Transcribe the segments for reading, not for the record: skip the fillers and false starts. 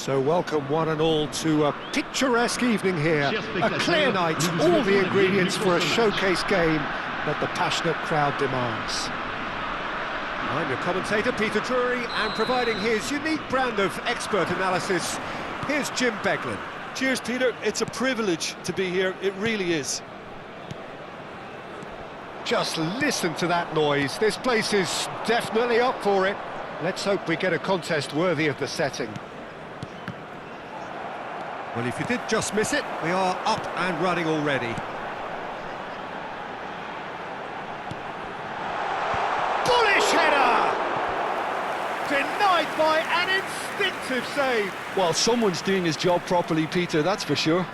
So welcome one and all to a picturesque evening here, a clear night, all the ingredients for a showcase game that the passionate crowd demands. I'm your commentator Peter Drury, and providing his unique brand of expert analysis, here's Jim Beglin. Cheers Peter, it's a privilege to be here, it really is. Just listen to that noise, this place is definitely up for it. Let's hope we get a contest worthy of the setting. Well, if you did just miss it, we are up and running already. Bullish header! Denied by an instinctive save. Well, someone's doing his job properly, Peter, that's for sure.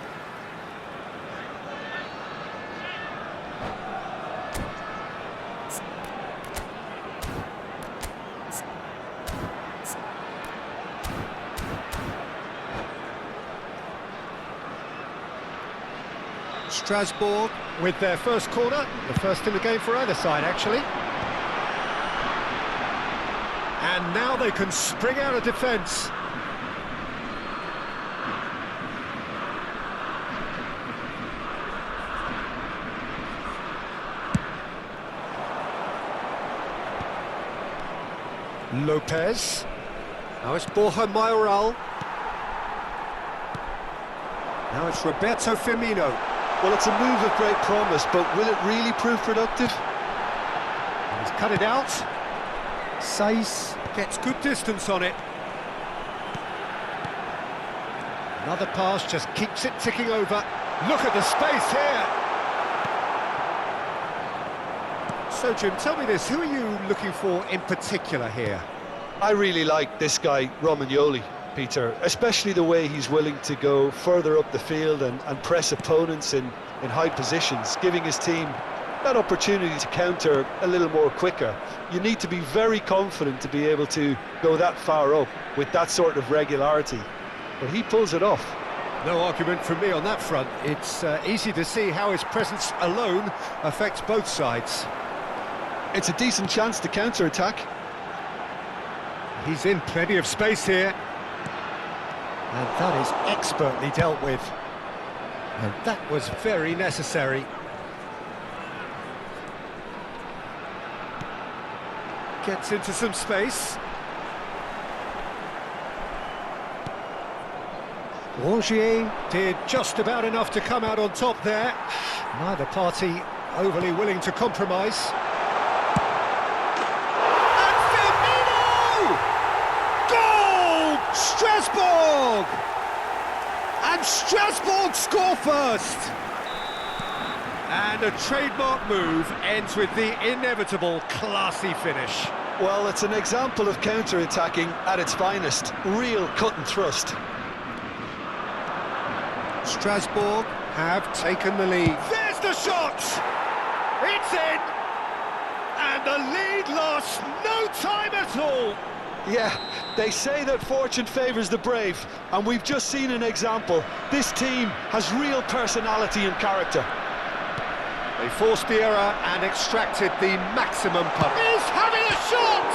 Strasbourg with their first corner, the first in the game for either side actually. And now they can spring out of defence. Lopez. Now it's Borja Mayoral. Now it's Roberto Firmino. Well, it's a move of great promise, but will it really prove productive? And he's cut it out. Saïs gets good distance on it. Another pass just keeps it ticking over. Look at the space here. So, Jim, tell me this, who are you looking for in particular here? I really like this guy, Romagnoli, Peter, especially the way he's willing to go further up the field and press opponents in high positions, giving his team that opportunity to counter a little more quicker. You need to be very confident to be able to go that far up with that sort of regularity, but he pulls it off. No argument from me on that front. It's easy to see how his presence alone affects both sides. It's a decent chance to counter-attack. He's in plenty of space here. And that is expertly dealt with. And that was very necessary. Gets into some space. Rongier did just about enough to come out on top there. Neither party overly willing to compromise. Strasbourg! And Strasbourg score first! And a trademark move ends with the inevitable classy finish. Well, it's an example of counter-attacking at its finest. Real cut and thrust. Strasbourg have taken the lead. There's the shot! It's in! And the lead lost no time at all! Yeah, they say that fortune favours the brave, and we've just seen an example. This team has real personality and character. They forced the error and extracted the maximum punch. He's having a shot!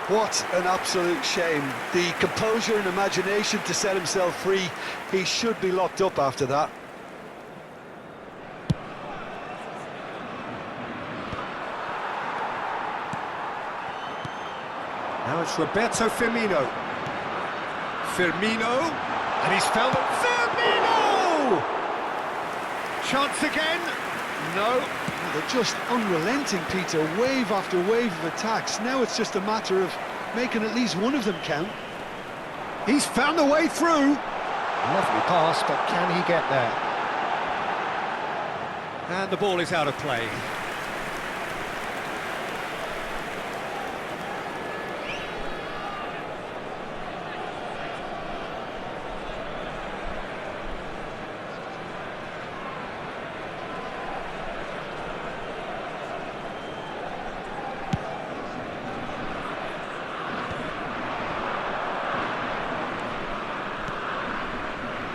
What an absolute shame. The composure and imagination to set himself free. He should be locked up after that. Now it's Roberto Firmino. Firmino, and he's found it. Firmino! Chance again. No. They're just unrelenting, Peter. Wave after wave of attacks. Now it's just a matter of making at least one of them count. He's found a way through. Lovely pass, but can he get there? And the ball is out of play.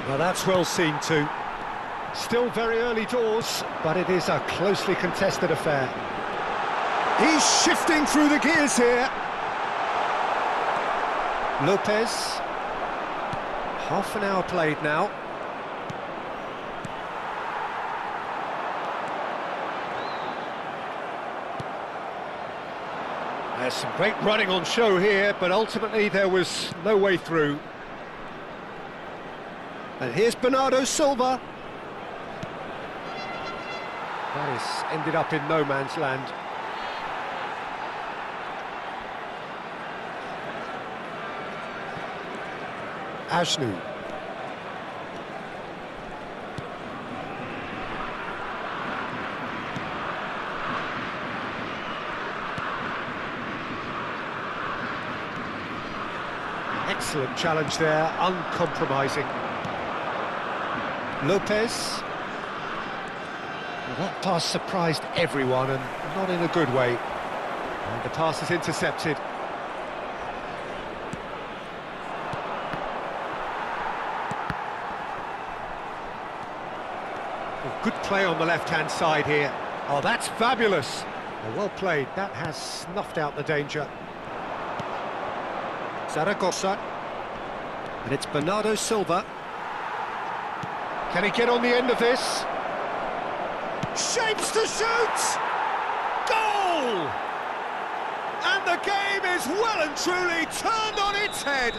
Well, that's well seen too. Still very early doors, but it is a closely contested affair. He's shifting through the gears here. Lopez. Half an hour played now. There's some great running on show here, but ultimately there was no way through. And here's Bernardo Silva. That has ended up in no man's land. Ashnu. Excellent challenge there, uncompromising. Lopez. Well, that pass surprised everyone, and not in a good way. And the pass is intercepted. Oh, good play on the left-hand side here. Oh, that's fabulous. Oh, well played. That has snuffed out the danger. Zaragoza. And it's Bernardo Silva. Can he get on the end of this? Shapes to shoot! Goal! And the game is well and truly turned on its head.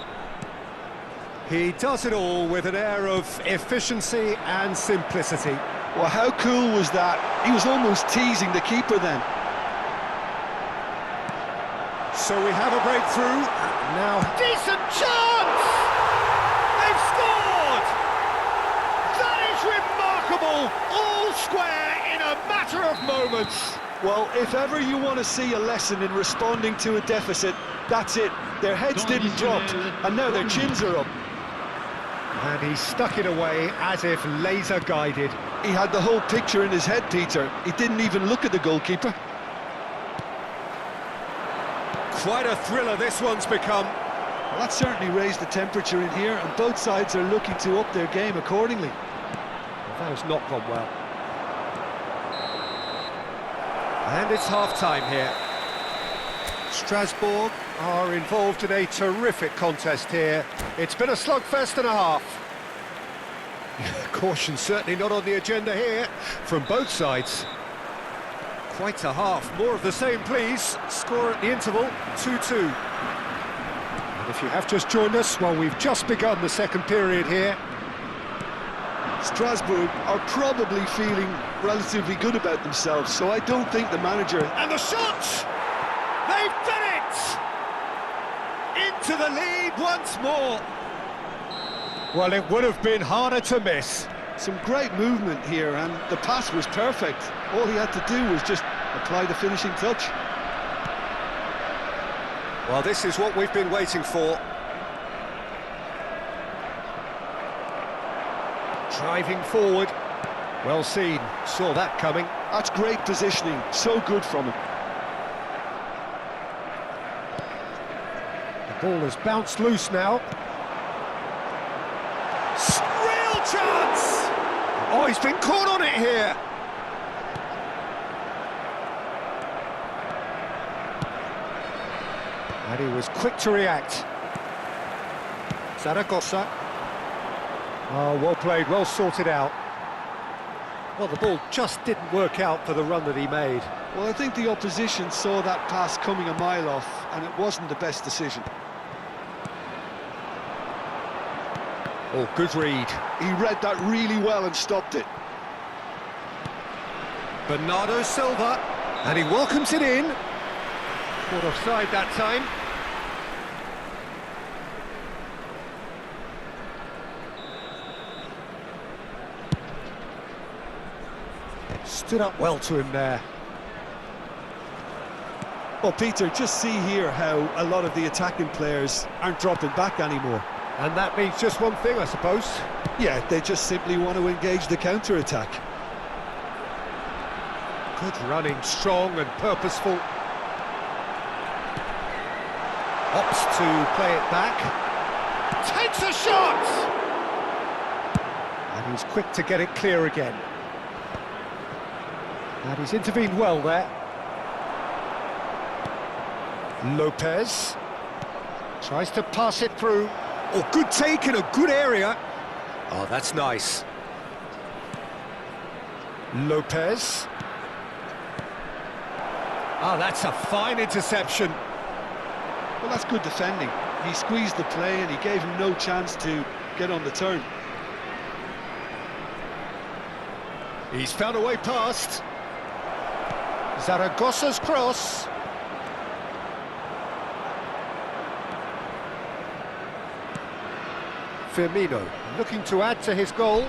He does it all with an air of efficiency and simplicity. Well, how cool was that? He was almost teasing the keeper then. So we have a breakthrough. Now, decent chance! They've scored! That is remarkable! All square in a matter of moments. Well, if ever you want to see a lesson in responding to a deficit, that's it. Their heads didn't drop, and now their chins are up. And he stuck it away as if laser-guided. He had the whole picture in his head, Peter. He didn't even look at the goalkeeper. Quite a thriller this one's become. Well, that certainly raised the temperature in here, and both sides are looking to up their game accordingly. Well, that has not gone well. And it's half-time here. Strasbourg are involved in a terrific contest here. It's been a slugfest and a half. Caution certainly not on the agenda here from both sides. Quite a half. More of the same, please. Score at the interval, 2-2. And if you have just joined us, well, we've just begun the second period here. Strasbourg are probably feeling relatively good about themselves, so I don't think the manager... And the shot! They've done it! Into the lead once more. Well, it would have been harder to miss. Some great movement here, and the pass was perfect. All he had to do was just apply the finishing touch. Well, this is what we've been waiting for. Driving forward. Well seen. Saw that coming. That's great positioning. So good from him. The ball has bounced loose now. Real chance! Oh, he's been caught on it here. And he was quick to react. Zaragoza. Oh, well played, well sorted out. Well, the ball just didn't work out for the run that he made. Well, I think the opposition saw that pass coming a mile off, and it wasn't the best decision. Oh, good read. He read that really well and stopped it. Bernardo Silva, and he welcomes it in. Caught offside that time. Stood up well to him there. Well, Peter, just see here how a lot of the attacking players aren't dropping back anymore. And that means just one thing, I suppose. Yeah, they just simply want to engage the counter-attack. Good running, strong and purposeful. Opts to play it back. Takes a shot! And he's quick to get it clear again. And he's intervened well there. Lopez tries to pass it through. Oh, good take in a good area. Oh, that's nice. Lopez. Ah, that's a fine interception. Well, that's good defending. He squeezed the play and he gave him no chance to get on the turn. He's found a way past. Zaragoza's cross. Firmino looking to add to his goal.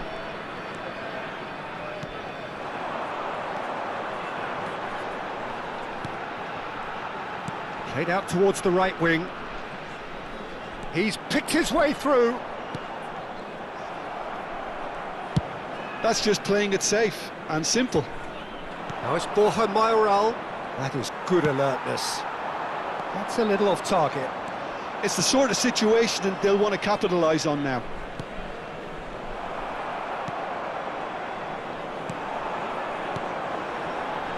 Played out towards the right wing. He's picked his way through. That's just playing it safe and simple. Now it's Borja Mayoral. That is good alertness. That's a little off target. It's the sort of situation that they'll want to capitalise on now.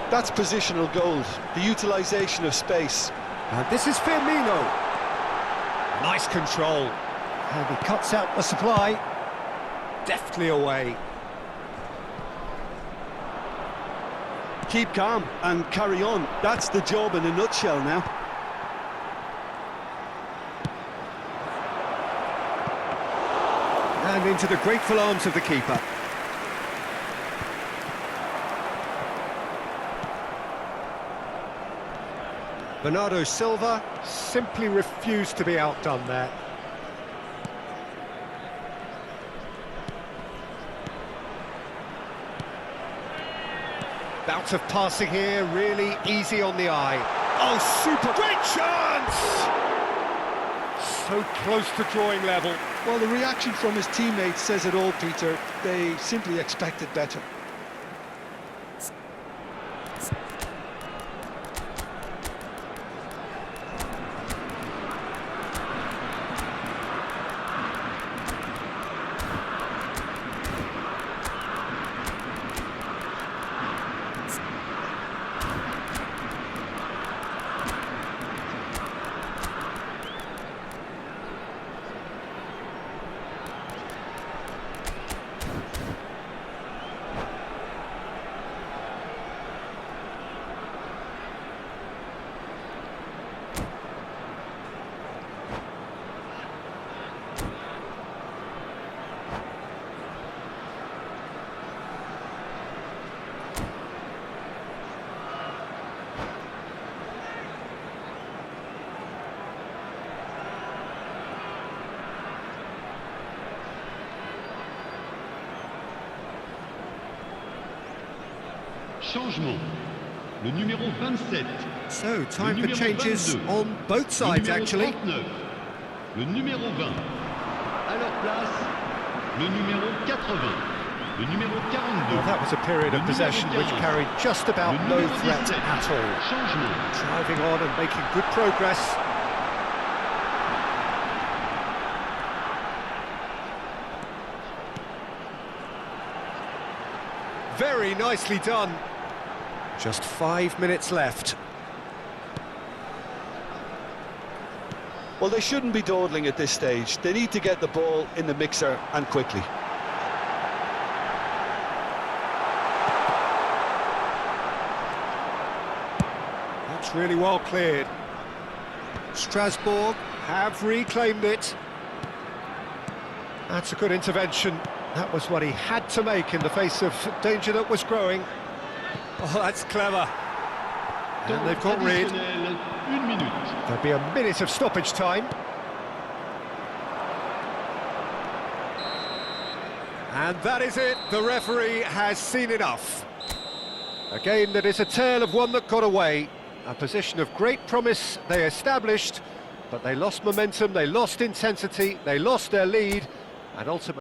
That's positional goals, the utilisation of space. And this is Firmino. Nice control. And he cuts out the supply. Deftly away. Keep calm and carry on. That's the job in a nutshell now. And into the grateful arms of the keeper. Bernardo Silva simply refused to be outdone there. Bout of passing here, really easy on the eye. Oh, super! Great chance! So close to drawing level. Well, the reaction from his teammates says it all, Peter. They simply expected better. Changement. Le numéro 27. So, time for changes on both sides, actually. 39. Le numéro 20. À leur place, le numéro 80. Le numéro 42. Well, that was a period of possession which carried just about no threat at all. Changement. Driving on and making good progress. Very nicely done. Just 5 minutes left. Well, they shouldn't be dawdling at this stage. They need to get the ball in the mixer and quickly. That's really well cleared. Strasbourg have reclaimed it. That's a good intervention. That was what he had to make in the face of danger that was growing. Oh, that's clever. And they've got rid. There'll be a minute of stoppage time. And that is it. The referee has seen enough. A game that is a tale of one that got away. A position of great promise they established, but they lost momentum, they lost intensity, they lost their lead, and ultimately